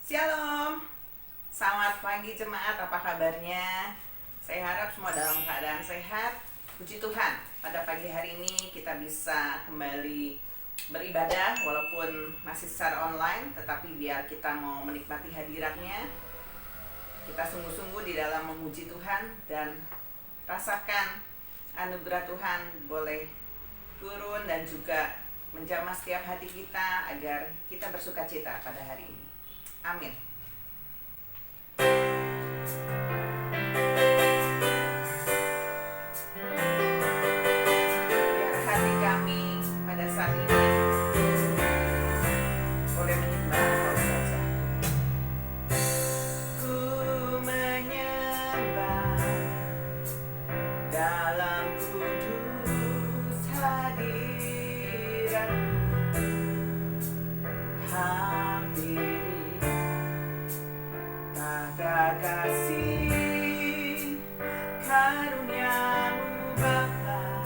Shalom, selamat pagi jemaat, apa kabarnya? Saya harap semua dalam keadaan sehat. Puji Tuhan, pada pagi hari ini kita bisa kembali beribadah walaupun masih secara online, tetapi biar kita mau menikmati hadiratnya, kita sungguh-sungguh di dalam memuji Tuhan dan rasakan anugerah Tuhan boleh turun dan juga menjamah setiap hati kita agar kita bersuka cita pada hari ini. Amin. Biar hati kami pada saat ini boleh menyembah Engkau saja. Ku menyembah dalam kudus hadirat, hampiri tahta kasih karuniamu Bapa.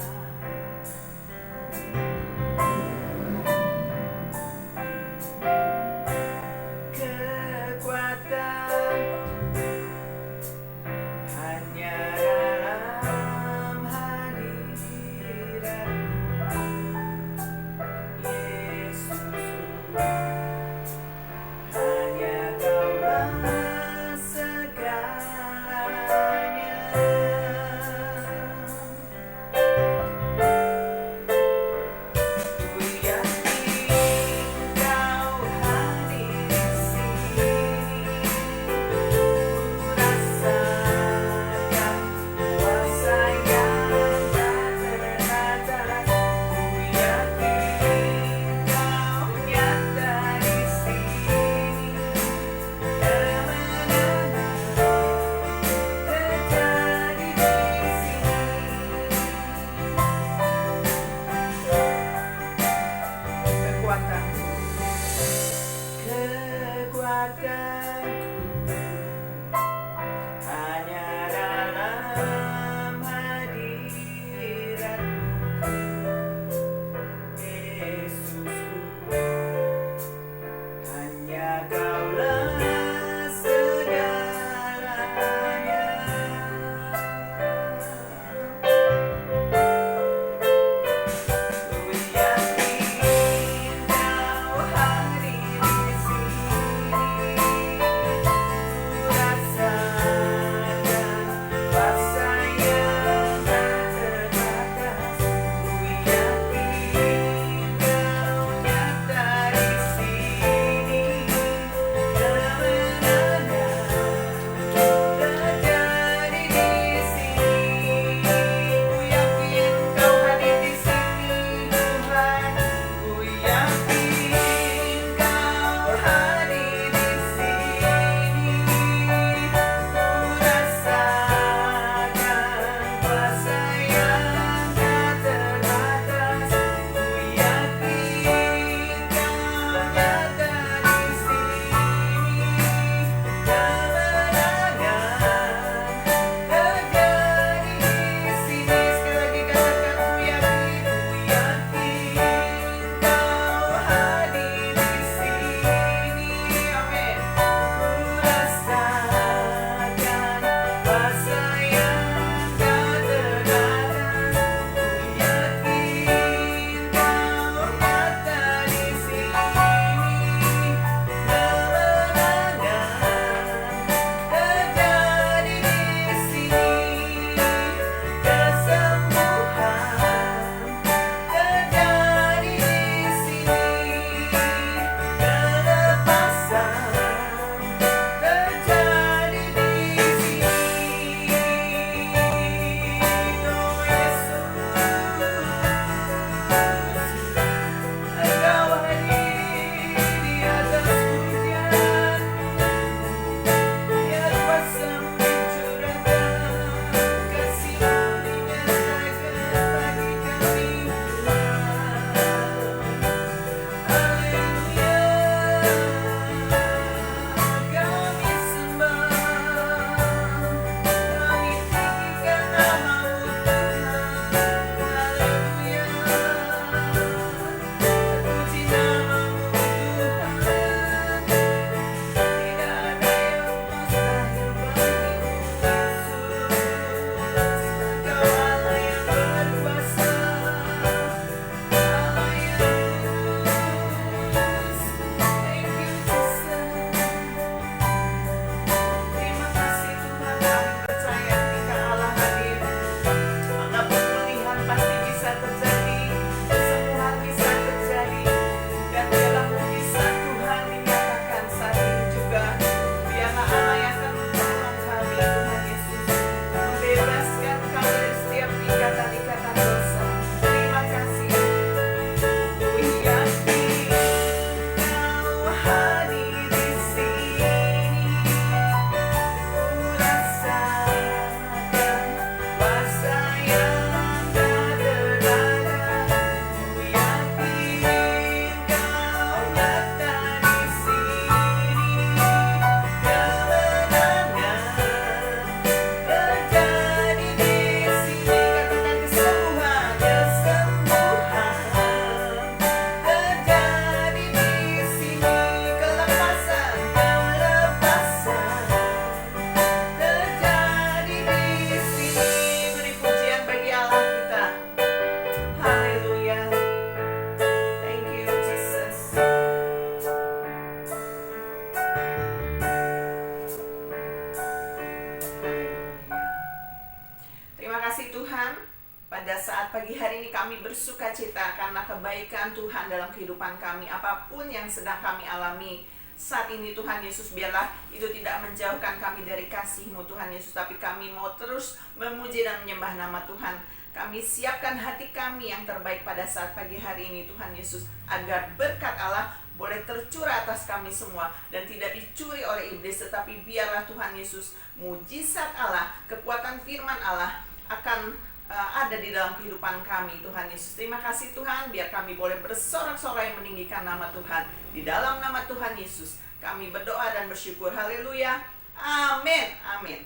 bersukacita karena kebaikan Tuhan dalam kehidupan kami. Apapun yang sedang kami alami saat ini Tuhan Yesus, biarlah itu tidak menjauhkan kami dari kasih-Mu Tuhan Yesus, tapi kami mau terus memuji dan menyembah nama Tuhan. Kami siapkan hati kami yang terbaik pada saat pagi hari ini Tuhan Yesus, agar berkat Allah boleh tercurah atas kami semua dan tidak dicuri oleh iblis, tetapi biarlah Tuhan Yesus, mujizat Allah, kekuatan firman Allah akan ada di dalam kehidupan kami Tuhan Yesus. Terima kasih Tuhan, biar kami boleh bersorak-sorai meninggikan nama Tuhan. Di dalam nama Tuhan Yesus kami berdoa dan bersyukur. Haleluya, amin, amin.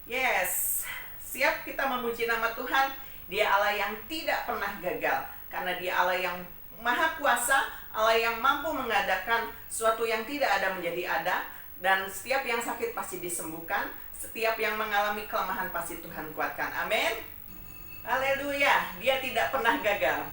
Yes, siap kita memuji nama Tuhan. Dia Allah yang tidak pernah gagal, karena Dia Allah yang Maha Kuasa, Allah yang mampu mengadakan sesuatu yang tidak ada menjadi ada. Dan setiap yang sakit pasti disembuhkan, setiap yang mengalami kelemahan pasti Tuhan kuatkan. Amin. Haleluya, Dia tidak pernah gagal.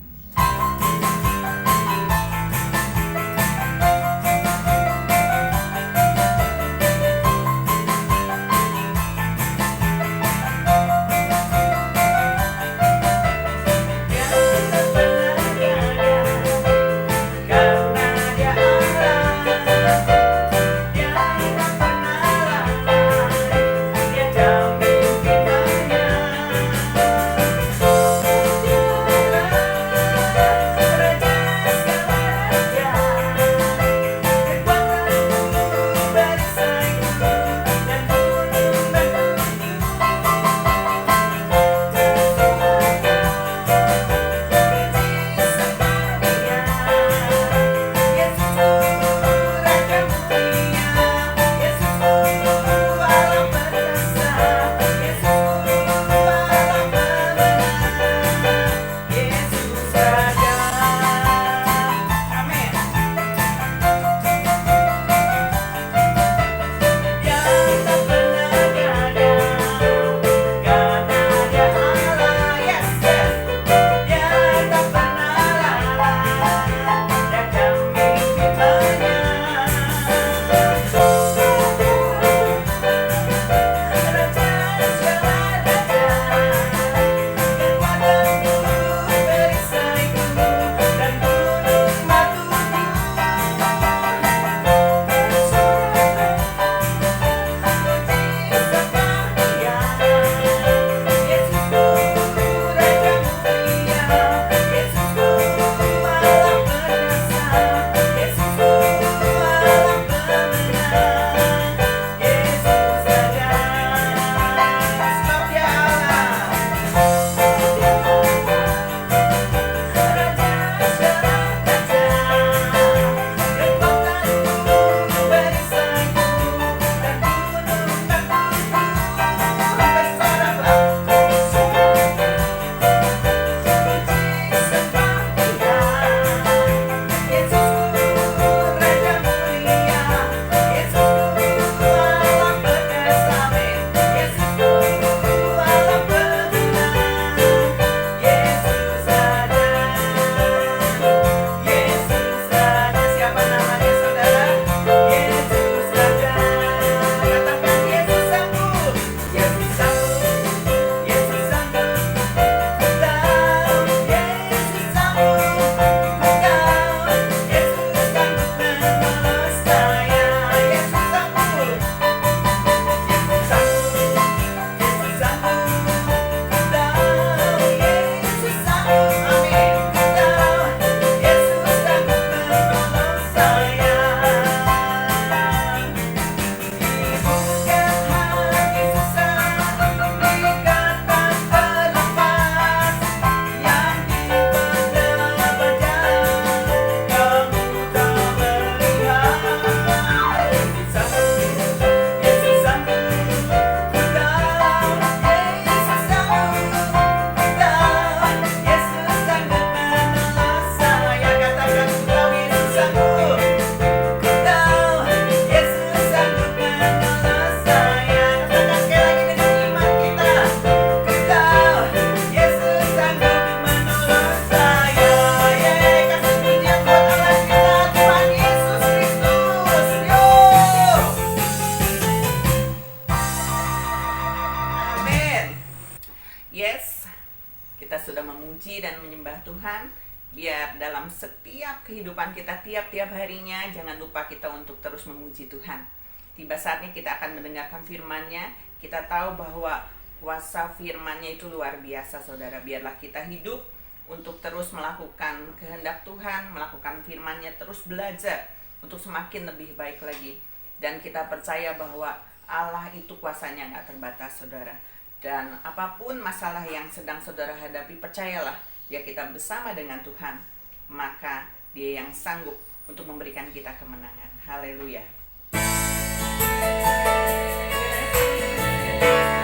Biar dalam setiap kehidupan kita, tiap-tiap harinya, jangan lupa kita untuk terus memuji Tuhan. Tiba saatnya kita akan mendengarkan firman-Nya. Kita tahu bahwa kuasa firman-Nya itu luar biasa, saudara. Biarlah kita hidup untuk terus melakukan kehendak Tuhan, melakukan firman-Nya, terus belajar untuk semakin lebih baik lagi. Dan kita percaya bahwa Allah itu kuasanya nggak terbatas, saudara. Dan apapun masalah yang sedang saudara hadapi, percayalah, ya kita bersama dengan Tuhan, maka Dia yang sanggup untuk memberikan kita kemenangan. Haleluya.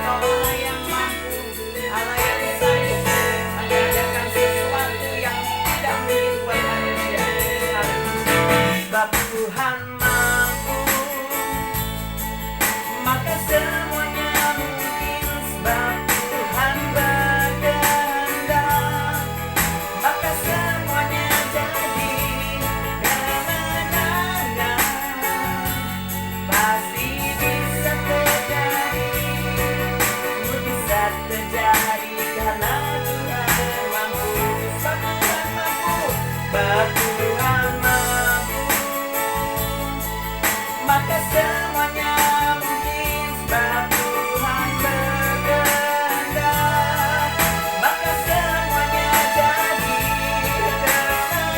Allah yang mampu, Allah yang sanggup mengadakan sesuatu yang tidak mungkin buat manusia. Haleluya. Sebab Tuhan mampu, maka semuanya mungkin. Sebab Tuhan berkehendak, maka semuanya jadi kemenangan. Pasti bisa terjadi, mujizat terjadi karena Tuhan mampu. Sebab Tuhan mampu, sebab Tuhan mampu, maka semuanya mungkin. Sebab Tuhan berkehendak, maka semuanya jadi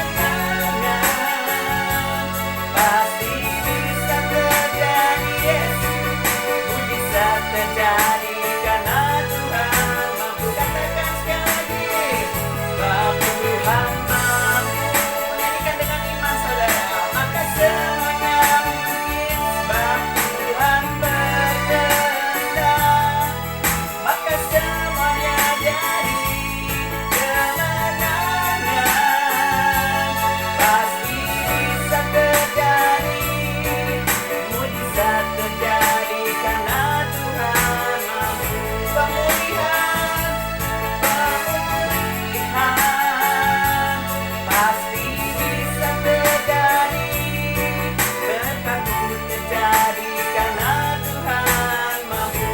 kemenangan. Pasti bisa terjadi, Yesus, mujizat terjadi karena Tuhan mampu. Katakan sekali lagi, sebab Tuhan mampu. Nyanyikan dengan iman, saudara. Maka semuanya mungkin. Sebab Tuhan berkehendak, maka semuanya jadi kemenangan. Pasti bisa terjadi, mujizat terjadi karena Tuhan mampu. Pemulihan, pemulihan, pasti bisa terjadi. Berkat terjadi karena Tuhan mampu.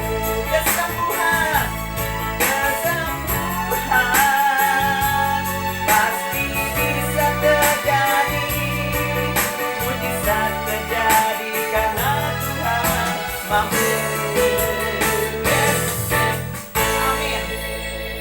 Kesembuhan, kesembuhan, pasti bisa terjadi. Mujizat terjadi karena Tuhan mampu. Yes. Amin.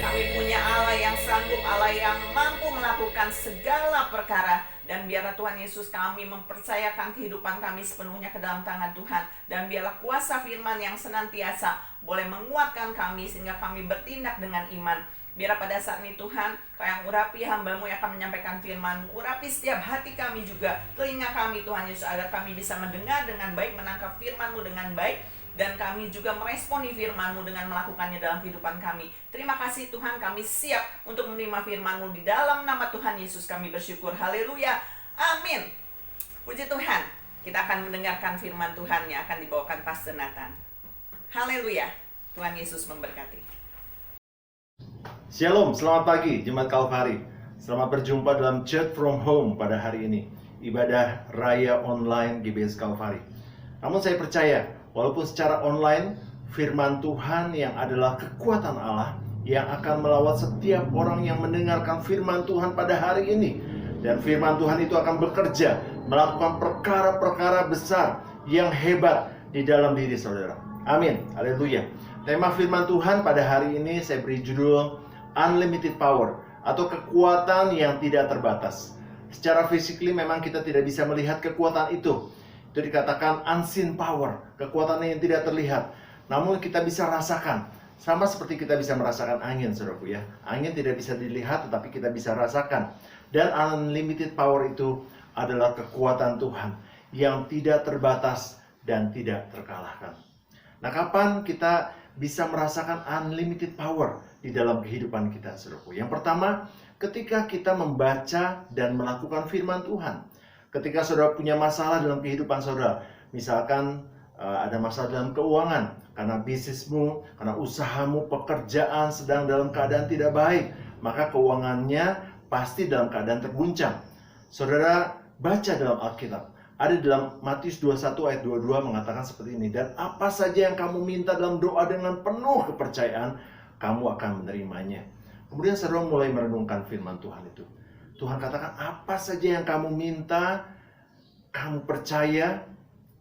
Kami punya Allah yang sanggup, Allah yang mampu melakukan segala perkara. Dan biarlah Tuhan Yesus, kami mempercayakan kehidupan kami sepenuhnya ke dalam tangan Tuhan. Dan biarlah kuasa firman yang senantiasa boleh menguatkan kami sehingga kami bertindak dengan iman. Biarlah pada saat ini Tuhan, Kau yang urapi hamba-Mu yang akan menyampaikan firman-Mu. Urapi setiap hati kami juga, telinga kami Tuhan Yesus, agar kami bisa mendengar dengan baik, menangkap firman-Mu dengan baik. Dan kami juga meresponi firman-Mu dengan melakukannya dalam kehidupan kami. Terima kasih Tuhan, kami siap untuk menerima firman-Mu. Di dalam nama Tuhan Yesus kami bersyukur. Haleluya. Amin. Puji Tuhan. Kita akan mendengarkan firman Tuhan yang akan dibawakan Pastor Nathan. Haleluya. Tuhan Yesus memberkati. Shalom, selamat pagi Jemaat Kalvari. Selamat berjumpa dalam Church from Home pada hari ini, ibadah raya online GBS Kalvari. Namun saya percaya, walaupun secara online, firman Tuhan yang adalah kekuatan Allah yang akan melawat setiap orang yang mendengarkan firman Tuhan pada hari ini. Dan firman Tuhan itu akan bekerja, melakukan perkara-perkara besar yang hebat di dalam diri saudara. Amin, haleluya. Tema firman Tuhan pada hari ini saya beri judul Unlimited Power, atau kekuatan yang tidak terbatas. Secara physically memang kita tidak bisa melihat kekuatan itu. Itu dikatakan unseen power, kekuatan yang tidak terlihat. Namun kita bisa rasakan. Sama seperti kita bisa merasakan angin, saudaraku ya. Angin tidak bisa dilihat, tetapi kita bisa rasakan. Dan unlimited power itu adalah kekuatan Tuhan yang tidak terbatas dan tidak terkalahkan. Nah, kapan kita bisa merasakan unlimited power di dalam kehidupan kita, saudaraku? Yang pertama, ketika kita membaca dan melakukan firman Tuhan. Ketika saudara punya masalah dalam kehidupan saudara, misalkan ada masalah dalam keuangan, karena bisnismu, karena usahamu, pekerjaan sedang dalam keadaan tidak baik, maka keuangannya pasti dalam keadaan terguncang. Saudara baca dalam Alkitab, ada dalam Matius 21 ayat 22 mengatakan seperti ini, dan apa saja yang kamu minta dalam doa dengan penuh kepercayaan, kamu akan menerimanya. Kemudian saudara mulai merenungkan firman Tuhan itu. Tuhan katakan apa saja yang kamu minta, kamu percaya,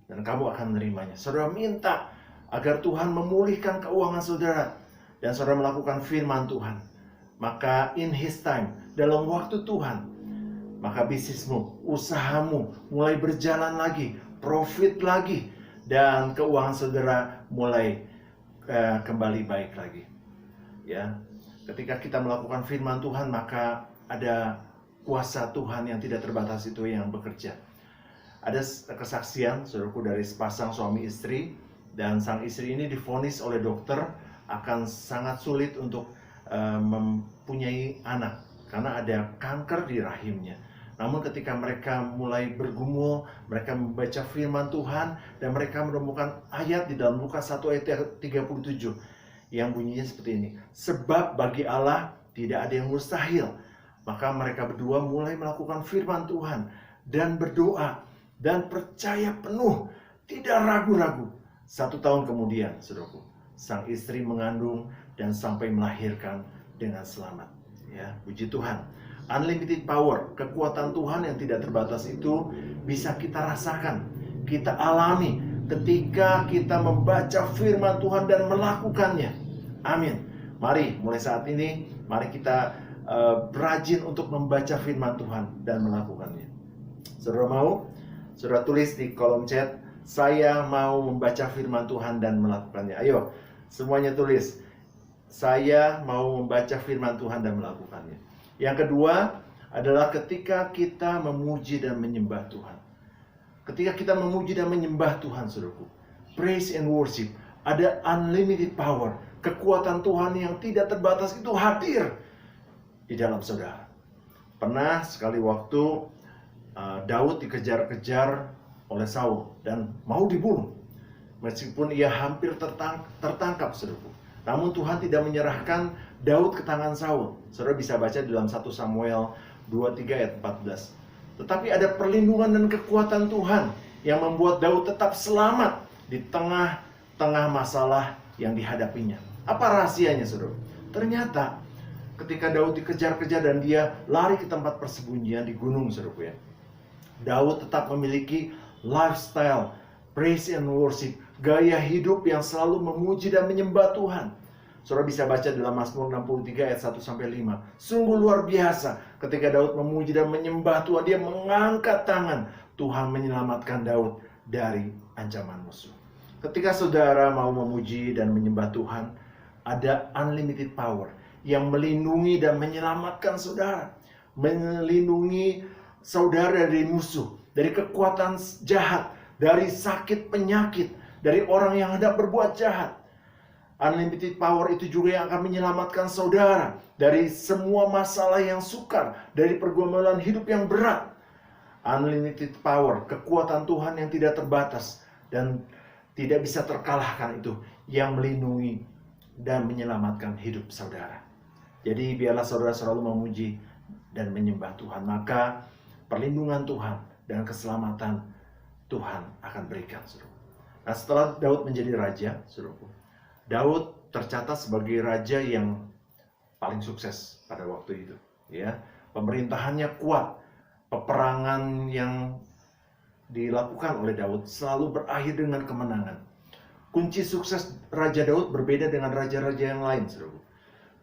dan kamu akan menerimanya. Saudara minta agar Tuhan memulihkan keuangan saudara, dan saudara melakukan firman Tuhan. Maka in His time, dalam waktu Tuhan, maka bisnismu, usahamu mulai berjalan lagi, profit lagi, dan keuangan saudara mulai kembali baik lagi. Ya, ketika kita melakukan firman Tuhan, maka ada kuasa Tuhan yang tidak terbatas itu yang bekerja. Ada kesaksian, saudaraku, dari sepasang suami istri, dan sang istri ini divonis oleh dokter akan sangat sulit untuk mempunyai anak karena ada kanker di rahimnya. Namun ketika mereka mulai bergumul, mereka membaca firman Tuhan, dan mereka menemukan ayat di dalam Lukas 1 ayat 37 yang bunyinya seperti ini. Sebab bagi Allah tidak ada yang mustahil. Maka mereka berdua mulai melakukan firman Tuhan dan berdoa dan percaya penuh, tidak ragu-ragu. 1 tahun kemudian, saudaraku, sang istri mengandung dan sampai melahirkan dengan selamat. Ya, puji Tuhan. Unlimited power, kekuatan Tuhan yang tidak terbatas itu bisa kita rasakan, kita alami ketika kita membaca firman Tuhan dan melakukannya. Amin. Mari mulai saat ini, mari kita rajin untuk membaca firman Tuhan dan melakukannya. Saudara mau? Saudara tulis di kolom chat, saya mau membaca firman Tuhan dan melakukannya. Ayo, semuanya tulis, saya mau membaca firman Tuhan dan melakukannya. Yang kedua adalah ketika kita memuji dan menyembah Tuhan. Ketika kita memuji dan menyembah Tuhan, saudaraku, praise and worship, ada unlimited power. Kekuatan Tuhan yang tidak terbatas itu hadir di dalam saudara. Pernah sekali waktu Daud dikejar-kejar oleh Saul dan mau dibunuh. Meskipun ia hampir tertangkap, saudaraku. Namun Tuhan tidak menyerahkan Daud ke tangan Saul. Saudara bisa baca di dalam 1 Samuel 23 ayat 14. Tetapi ada perlindungan dan kekuatan Tuhan yang membuat Daud tetap selamat di tengah-tengah masalah yang dihadapinya. Apa rahasianya, saudara? Ternyata ketika Daud dikejar-kejar dan dia lari ke tempat persembunyian di gunung, saudara, ya, Daud tetap memiliki lifestyle praise and worship, gaya hidup yang selalu memuji dan menyembah Tuhan. Saudara bisa baca dalam Mazmur 63 ayat 1-5. Sungguh luar biasa ketika Daud memuji dan menyembah Tuhan, dia mengangkat tangan. Tuhan menyelamatkan Daud dari ancaman musuh. Ketika saudara mau memuji dan menyembah Tuhan, ada unlimited power yang melindungi dan menyelamatkan saudara. Melindungi saudara dari musuh, dari kekuatan jahat, dari sakit penyakit, dari orang yang hendak berbuat jahat. Unlimited power itu juga yang akan menyelamatkan saudara dari semua masalah yang sukar, dari pergumulan hidup yang berat. Unlimited power, kekuatan Tuhan yang tidak terbatas dan tidak bisa terkalahkan itu, yang melindungi dan menyelamatkan hidup saudara. Jadi biarlah saudara selalu memuji dan menyembah Tuhan, maka perlindungan Tuhan dan keselamatan Tuhan akan berikan, saudara. Nah, setelah Daud menjadi raja, saudaraku, Daud tercatat sebagai raja yang paling sukses pada waktu itu. Ya, pemerintahannya kuat, peperangan yang dilakukan oleh Daud selalu berakhir dengan kemenangan. Kunci sukses Raja Daud berbeda dengan raja-raja yang lain, saudaraku.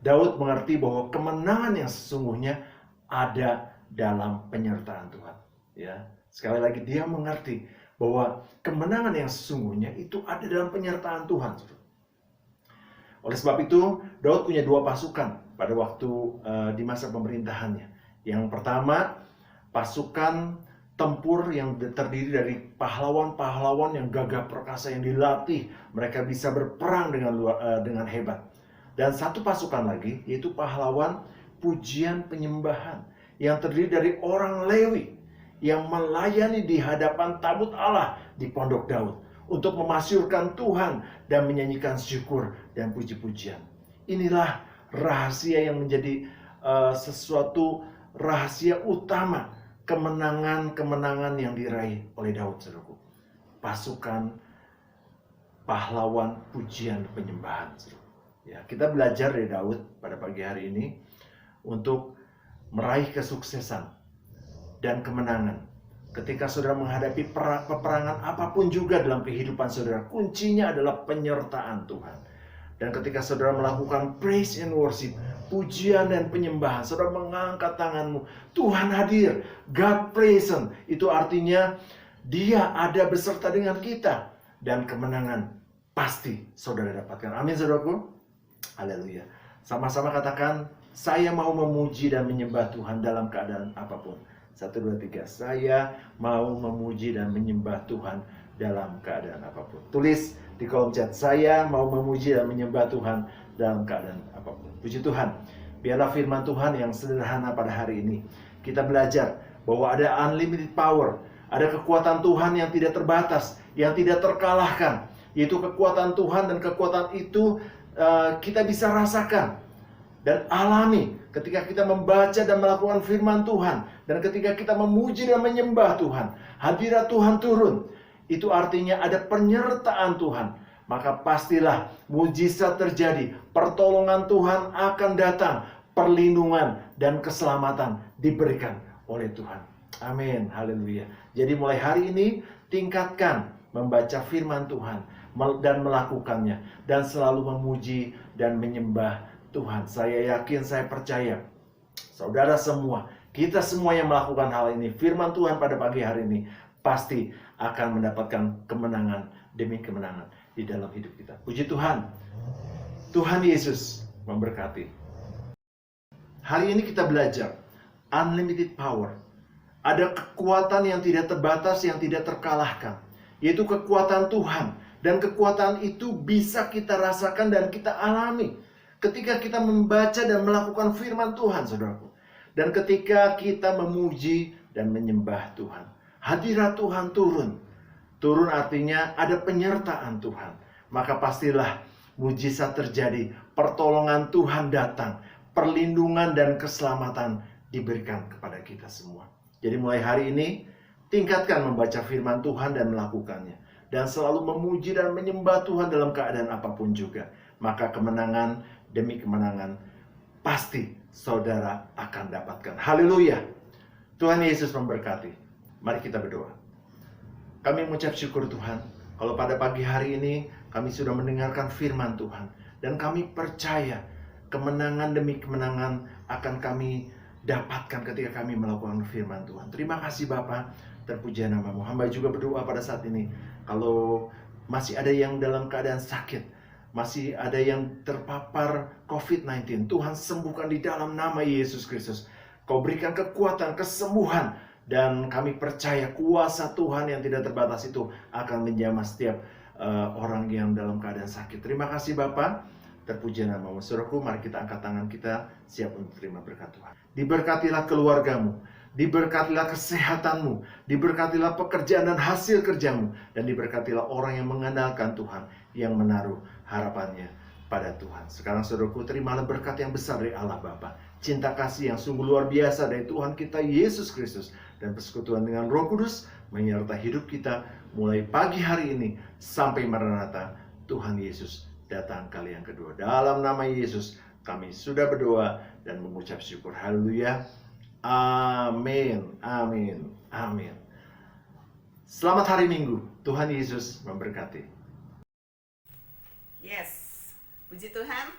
Daud mengerti bahwa kemenangan yang sesungguhnya ada dalam penyertaan Tuhan. Ya, sekali lagi dia mengerti bahwa kemenangan yang sesungguhnya itu ada dalam penyertaan Tuhan. Oleh sebab itu, Daud punya dua pasukan pada waktu di masa pemerintahannya. Yang pertama, pasukan tempur yang terdiri dari pahlawan-pahlawan yang gagah perkasa, yang dilatih, mereka bisa berperang dengan hebat. Dan satu pasukan lagi, yaitu pahlawan pujian penyembahan, yang terdiri dari orang Lewi yang melayani di hadapan tabut Allah di pondok Daud untuk memasyurkan Tuhan dan menyanyikan syukur dan puji-pujian. Inilah rahasia yang menjadi sesuatu rahasia utama kemenangan-kemenangan yang diraih oleh Daud, saudaraku. Pasukan pahlawan pujian penyembahan, saudaraku. Ya, kita belajar dari Daud pada pagi hari ini untuk meraih kesuksesan dan kemenangan. Ketika saudara menghadapi peperangan apapun juga dalam kehidupan saudara, kuncinya adalah penyertaan Tuhan. Dan ketika saudara melakukan praise and worship, pujian dan penyembahan, saudara mengangkat tanganmu, Tuhan hadir, God present. Itu artinya Dia ada beserta dengan kita. Dan kemenangan pasti saudara dapatkan. Amin saudaraku. Haleluya. Sama-sama katakan, saya mau memuji dan menyembah Tuhan dalam keadaan apapun. 1, 2, 3. Saya mau memuji dan menyembah Tuhan dalam keadaan apapun. Tulis di kolom chat, saya mau memuji dan menyembah Tuhan dalam keadaan apapun. Puji Tuhan. Biarlah firman Tuhan yang sederhana pada hari ini. Kita belajar bahwa ada unlimited power. Ada kekuatan Tuhan yang tidak terbatas, yang tidak terkalahkan. Yaitu kekuatan Tuhan, dan kekuatan itu kita bisa rasakan dan alami ketika kita membaca dan melakukan firman Tuhan. Dan ketika kita memuji dan menyembah Tuhan, hadirat Tuhan turun. Itu artinya ada penyertaan Tuhan. Maka pastilah mujizat terjadi, pertolongan Tuhan akan datang, perlindungan dan keselamatan diberikan oleh Tuhan. Amin, haleluya. Jadi mulai hari ini tingkatkan membaca firman Tuhan dan melakukannya, dan selalu memuji dan menyembah Tuhan. Saya yakin, saya percaya, saudara semua, kita semua yang melakukan hal ini, firman Tuhan pada pagi hari ini pasti akan mendapatkan kemenangan demi kemenangan di dalam hidup kita. Puji Tuhan. Tuhan Yesus memberkati. Hari ini kita belajar unlimited power. Ada kekuatan yang tidak terbatas, yang tidak terkalahkan, yaitu kekuatan Tuhan. Dan kekuatan itu bisa kita rasakan dan kita alami ketika kita membaca dan melakukan firman Tuhan, saudaraku. Dan ketika kita memuji dan menyembah Tuhan, hadirat Tuhan turun. Turun artinya ada penyertaan Tuhan. Maka pastilah mujizat terjadi, pertolongan Tuhan datang, perlindungan dan keselamatan diberikan kepada kita semua. Jadi mulai hari ini, tingkatkan membaca firman Tuhan dan melakukannya. Dan selalu memuji dan menyembah Tuhan dalam keadaan apapun juga. Maka kemenangan demi kemenangan pasti saudara akan dapatkan. Haleluya. Tuhan Yesus memberkati. Mari kita berdoa. Kami mengucap syukur Tuhan, kalau pada pagi hari ini kami sudah mendengarkan firman Tuhan. Dan kami percaya kemenangan demi kemenangan akan kami dapatkan ketika kami melakukan firman Tuhan. Terima kasih Bapa, terpuji namamu. Hamba juga berdoa pada saat ini, kalau masih ada yang dalam keadaan sakit, masih ada yang terpapar COVID-19, Tuhan sembuhkan di dalam nama Yesus Kristus. Kau berikan kekuatan, kesembuhan, dan kami percaya kuasa Tuhan yang tidak terbatas itu akan menjamah setiap orang yang dalam keadaan sakit. Terima kasih Bapa, terpuji namamu. Saudaraku, mari kita angkat tangan kita, siap untuk terima berkat Tuhan. Diberkatilah keluargamu, diberkatilah kesehatanmu, diberkatilah pekerjaan dan hasil kerjamu, dan diberkatilah orang yang mengandalkan Tuhan, yang menaruh harapannya pada Tuhan. Sekarang saudaraku, terimalah berkat yang besar dari Allah Bapa, cinta kasih yang sungguh luar biasa dari Tuhan kita Yesus Kristus, dan persekutuan dengan Roh Kudus menyertai hidup kita mulai pagi hari ini sampai Maranatha Tuhan Yesus datang kali yang kedua. Dalam nama Yesus kami sudah berdoa dan mengucap syukur. Haleluya. Amin, amin, amin. Selamat hari Minggu. Tuhan Yesus memberkati. Yes, puji Tuhan.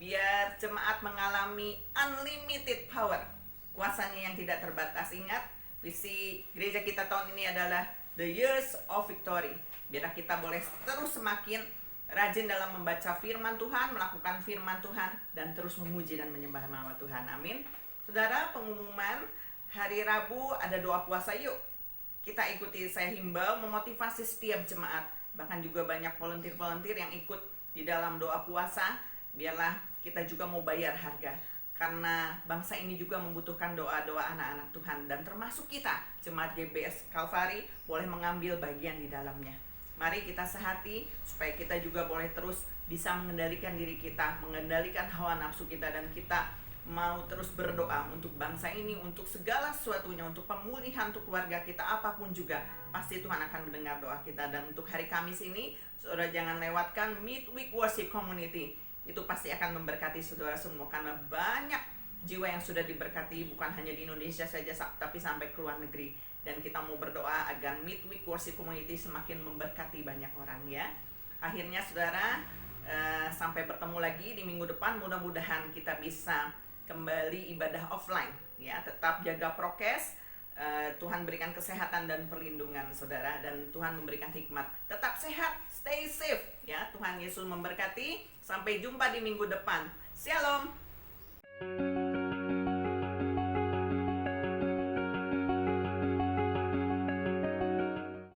Biar jemaat mengalami unlimited power, kuasanya yang tidak terbatas. Ingat, visi gereja kita tahun ini adalah The Years of Victory. Biar kita boleh terus semakin rajin dalam membaca firman Tuhan, melakukan firman Tuhan, dan terus memuji dan menyembah nama Tuhan. Amin. Saudara, pengumuman hari Rabu ada doa puasa yuk. Kita ikuti, saya himbau memotivasi setiap jemaat. Bahkan juga banyak volunteer-volunteer yang ikut di dalam doa puasa. Biarlah kita juga mau bayar harga. Karena bangsa ini juga membutuhkan doa-doa anak-anak Tuhan. Dan termasuk kita, jemaat GBS Kalvari, boleh mengambil bagian di dalamnya. Mari kita sehati supaya kita juga boleh terus bisa mengendalikan diri kita, mengendalikan hawa nafsu kita, dan kita mau terus berdoa untuk bangsa ini, untuk segala sesuatunya, untuk pemulihan, untuk keluarga kita, apapun juga, pasti Tuhan akan mendengar doa kita. Dan untuk hari Kamis ini, saudara jangan lewatkan Midweek Worship Community. Itu pasti akan memberkati saudara semua, karena banyak jiwa yang sudah diberkati bukan hanya di Indonesia saja tapi sampai ke luar negeri. Dan kita mau berdoa agar Midweek Worship Community semakin memberkati banyak orang ya. Akhirnya saudara, sampai bertemu lagi di minggu depan. Mudah-mudahan kita bisa kembali ibadah offline ya. Tetap jaga prokes. Tuhan berikan kesehatan dan perlindungan saudara, dan Tuhan memberikan hikmat. Tetap sehat, stay safe ya. Tuhan Yesus memberkati. Sampai jumpa di minggu depan. Shalom.